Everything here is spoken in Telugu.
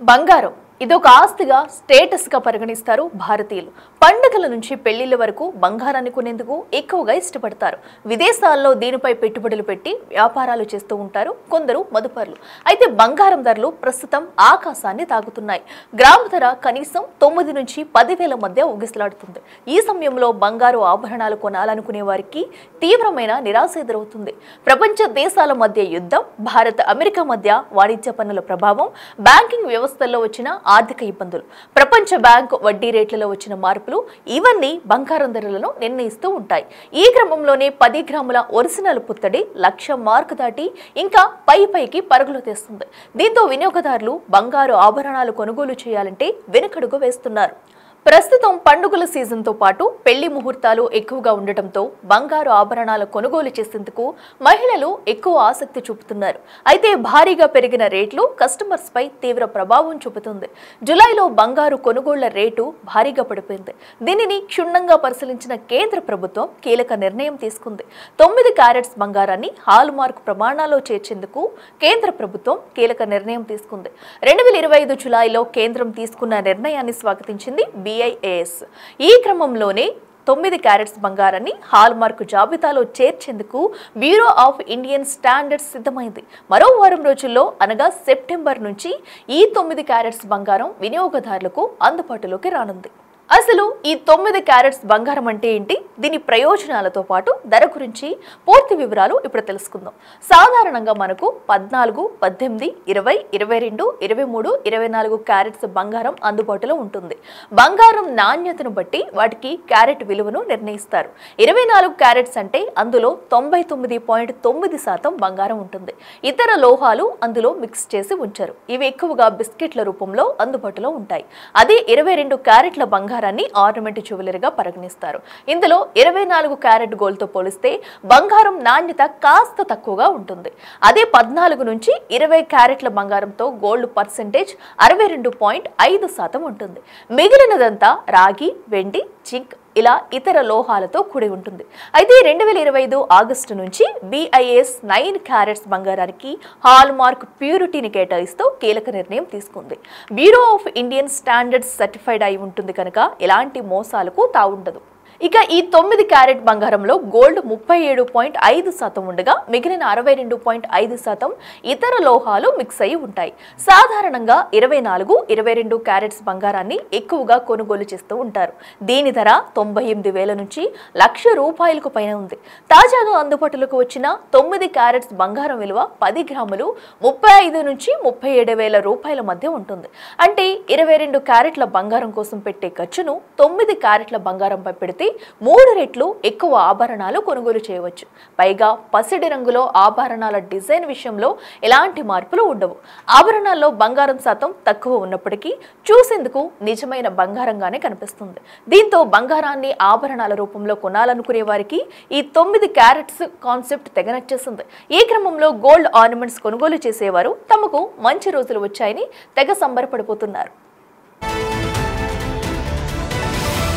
బంగారం ఇదొక ఆస్తిగా స్టేటస్ గా పరిగణిస్తారు భారతీయులు. పండుగల నుంచి పెళ్లిళ్ల వరకు బంగారాన్ని కొనేందుకు ఎక్కువగా ఇష్టపడతారు. విదేశాల్లో దీనిపై పెట్టుబడులు పెట్టి వ్యాపారాలు చేస్తూ ఉంటారు కొందరు మదుపర్లు. అయితే బంగారం ధరలు ప్రస్తుతం ఆకాశాన్ని తాకుతున్నాయి. గ్రాము ధర కనీసం 9 నుంచి 10,000 మధ్య ఊగిసలాడుతుంది. ఈ సమయంలో బంగారు ఆభరణాలు కొనాలనుకునే వారికి తీవ్రమైన నిరాశ ఎదురవుతుంది. ప్రపంచ దేశాల మధ్య యుద్ధం, భారత్ అమెరికా మధ్య వాణిజ్య పన్నుల ప్రభావం, బ్యాంకింగ్ వ్యవస్థల్లో వచ్చిన ఆర్థిక ఇబ్బందులు, ప్రపంచ బ్యాంకు వడ్డీ రేట్లలో వచ్చిన మార్పులు ఇవన్నీ బంగారం ధరలను నిర్ణయిస్తూ ఉంటాయి. ఈ క్రమంలోనే 10 గ్రాముల ఒరిజినల్ పుత్తడి 1,00,000 మార్కు దాటి ఇంకా పైకి పరుగులు తీస్తుంది. దీంతో వినియోగదారులు బంగారు ఆభరణాలు కొనుగోలు చేయాలంటే వెనుకడుగు వేస్తున్నారు. ప్రస్తుతం పండుగల సీజన్తో పాటు పెళ్లి ముహూర్తాలు ఎక్కువగా ఉండటంతో బంగారు ఆభరణాల కొనుగోలు చేసేందుకు మహిళలు ఎక్కువ ఆసక్తి చూపుతున్నారు. అయితే భారీగా పెరిగిన రేట్లు కస్టమర్స్ పై తీవ్ర ప్రభావం చూపుతుంది. జులైలో బంగారు కొనుగోళ్ల రేటు భారీగా పడిపోయింది. దీనిని క్షుణ్ణంగా పరిశీలించిన కేంద్ర ప్రభుత్వం కీలక నిర్ణయం తీసుకుంది. 9 క్యారెట్స్ బంగారాన్ని హాల్ మార్క్ ప్రమాణాల్లో చేర్చేందుకు కేంద్ర ప్రభుత్వం కీలక నిర్ణయం తీసుకుంది. 2025 జులైలో కేంద్రం తీసుకున్న నిర్ణయాన్ని స్వాగతించింది BIS. ఈ క్రమంలోనే 9 క్యారెట్స్ బంగారాన్ని హాల్ మార్క్ జాబితాలో చేర్చేందుకు బ్యూరో ఆఫ్ ఇండియన్ స్టాండర్డ్స్ సిద్ధమైంది. మరో వారం రోజుల్లో అనగా సెప్టెంబర్ నుంచి ఈ 9 క్యారెట్స్ బంగారం వినియోగదారులకు అందుబాటులోకి రానుంది. అసలు ఈ 9 క్యారెట్స్ బంగారం అంటే ఏంటి, దీని ప్రయోజనాలతో పాటు ధర గురించి పూర్తి వివరాలు ఇప్పుడు తెలుసుకుందాం. సాధారణంగా మనకు 14, 18, 20, 22, 23, 24 క్యారెట్స్ బంగారం అందుబాటులో ఉంటుంది. బంగారం నాణ్యతను బట్టి వాటికి క్యారెట్ విలువను నిర్ణయిస్తారు. 24 క్యారెట్స్ అంటే అందులో 99.9% బంగారం ఉంటుంది. ఇతర లోహాలు అందులో మిక్స్ చేసి ఉంచారు. ఇవి ఎక్కువగా బిస్కెట్ల రూపంలో అందుబాటులో ఉంటాయి. అదే 22 క్యారెట్ల బంగారం ఆర్నమెంట్ జ్యువెలరీగా పరిగణిస్తారు. ఇందులో 24 క్యారెట్ గోల్డ్ తో పోలిస్తే బంగారం నాణ్యత కాస్త తక్కువగా ఉంటుంది. అదే 14 నుంచి 20 క్యారెట్ల బంగారంతో గోల్డ్ పర్సెంటేజ్ 62.5% ఉంటుంది. మిగిలినదంతా రాగి, వెండి, జింక్ ఇలా ఇతర లోహాలతో కూడి ఉంటుంది. అయితే 2025 ఆగస్టు నుంచి BIS 9 క్యారెట్స్ బంగారానికి హాల్ మార్క్ ప్యూరిటీని కేటాయిస్తూ కీలక నిర్ణయం తీసుకుంది. Bureau of Indian standards certified అయి ఉంటుంది కనుక ఎలాంటి మోసాలకు తావుండదు. ఇక ఈ 9 క్యారెట్ బంగారంలో గోల్డ్ 37.5% ఉండగా మిగిలిన 62.5% ఇతర లోహాలు మిక్స్ అయి ఉంటాయి. సాధారణంగా 24, 22 క్యారెట్స్ బంగారాన్ని ఎక్కువగా కొనుగోలు చేస్తూ ఉంటారు. దీని ధర 98,000 నుంచి ₹1,00,000 పైన ఉంది. తాజాగా అందుబాటులోకి వచ్చిన 9 క్యారెట్స్ బంగారం విలువ 10 గ్రాములు 35 నుంచి ₹37,000 మధ్య ఉంటుంది. అంటే 22 క్యారెట్ల బంగారం కోసం పెట్టే ఖర్చును 9 క్యారెట్ల బంగారంపై పెడితే 3 రెట్లు ఎక్కువ ఆభరణాలు కొనుగోలు చేయవచ్చు. పైగా పసిడి రంగులో ఆభరణాల డిజైన్ విషయంలో ఎలాంటి మార్పులు ఉండవు. ఆభరణాల్లో బంగారం శాతం తక్కువ ఉన్నప్పటికీ చూసేందుకు నిజమైన బంగారంగానే కనిపిస్తుంది. దీంతో బంగారాన్ని ఆభరణాల రూపంలో కొనాలనుకునే వారికి ఈ 9 క్యారెట్స్ కాన్సెప్ట్ తెగ నచ్చేసింది. ఈ క్రమంలో గోల్డ్ ఆర్నమెంట్స్ కొనుగోలు చేసేవారు తమకు మంచి రోజులు వచ్చాయని తెగ సంబరపడిపోతున్నారు.